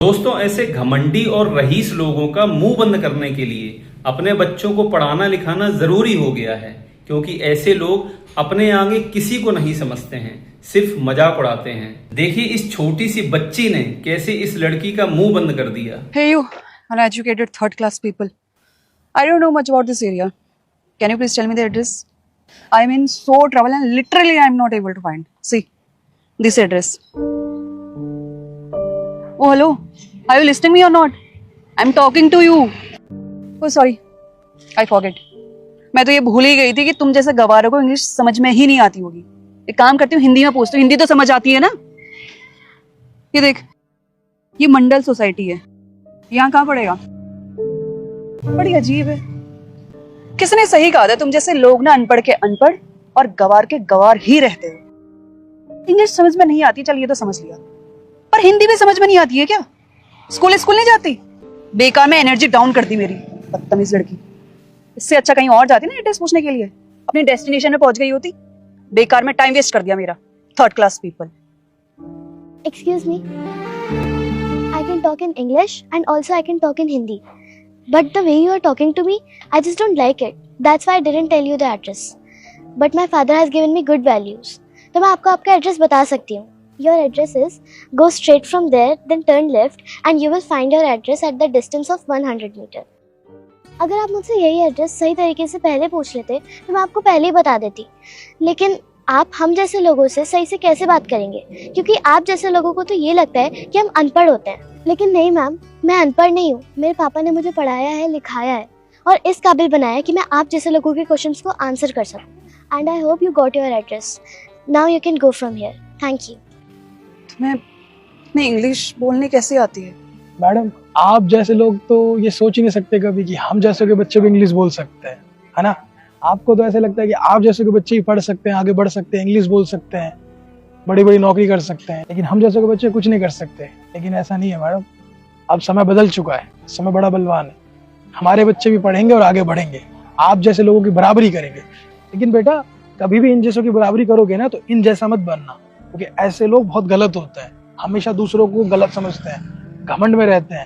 दोस्तों, ऐसे घमंडी और रईस लोगों का मुंह बंद करने के लिए अपने बच्चों को पढ़ाना लिखाना जरूरी हो गया है, क्योंकि ऐसे लोग अपने आगे किसी को नहीं समझते हैं, सिर्फ मजाक उड़ाते हैं। देखिए इस छोटी सी बच्ची ने कैसे इस लड़की का मुंह बंद कर दिया। Hey you, uneducated third class people. I don't know much about this area. Can you please tell me the address? I'm in so trouble and literally I'm not able to find. See, this address. Oh hello, are you listening me or not? I'm talking to you. Oh sorry, I forget. मैं तो ये भूल ही गई थी कि तुम जैसे गवारों को इंग्लिश समझ में ही नहीं आती होगी। एक काम करती हूँ, हिंदी में पूछती हूँ, हिंदी तो समझ आती है ना। ये देख, ये मंडल सोसाइटी है, यहाँ कहाँ पड़ेगा? बड़ी अजीब है। किसने सही कहा था, तुम जैसे लोग ना अनपढ़ के अनपढ़ और गवार के गवार ही रहते हो। इंग्लिश समझ में नहीं आती, चल ये तो समझ लिया, पर हिंदी भी समझ में नहीं आती है क्या? स्कूल नहीं जाती? बेकार में एनर्जी डाउन कर दी मेरी, बदतमीज लड़की। इससे अच्छा कहीं और जाती ना एड्रेस पूछने के लिए, अपनी डेस्टिनेशन में पहुंच गई होती। बेकार में टाइम वेस्ट कर दिया मेरा। Third class people. Excuse me. I can talk in English and also I can talk in Hindi. But the way you are talking to me, I just don't like it. That's why I didn't tell you the address. But my father has given me good values. तो मैं आपको आपका address बता सकती हूँ. Your address is go straight from there, then turn left, and you will find your address at the distance of 100 meter. अगर आप मुझसे यही एड्रेस सही तरीके से पहले पूछ लेते तो मैं आपको पहले ही बता देती, लेकिन आप हम जैसे लोगों से सही से कैसे बात करेंगे, क्योंकि आप जैसे लोगों को तो ये लगता है कि हम अनपढ़ होते हैं। लेकिन नहीं मैम, मैं अनपढ़ नहीं हूँ। मेरे पापा ने मुझे पढ़ाया है, लिखाया है और इस काबिल बनाया कि मैं आप जैसे लोगों के क्वेश्चंस को आंसर कर सकूँ। And I hope you got your address. Now you can go from here. Thank you. तुम्हें इंग्लिश बोलने कैसे आती है? मैडम, आप जैसे लोग तो ये सोच ही नहीं सकते कभी कि हम जैसे के बच्चे भी इंग्लिश बोल सकते हैं, है ना। आपको तो ऐसे लगता है कि आप जैसे के बच्चे ही पढ़ सकते हैं, आगे बढ़ सकते हैं, इंग्लिश बोल सकते हैं, बड़ी बड़ी नौकरी कर सकते हैं, लेकिन हम जैसे के बच्चे कुछ नहीं कर सकते। लेकिन ऐसा नहीं है मैडम, अब समय बदल चुका है, समय बड़ा बलवान है। हमारे बच्चे भी पढ़ेंगे और आगे बढ़ेंगे, आप जैसे लोगों की बराबरी करेंगे। लेकिन बेटा, कभी भी इन जैसों की बराबरी करोगे ना तो इन जैसा मत बनना, क्योंकि ऐसे लोग बहुत गलत होते हैं, हमेशा दूसरों को गलत समझते हैं, घमंड में रहते हैं।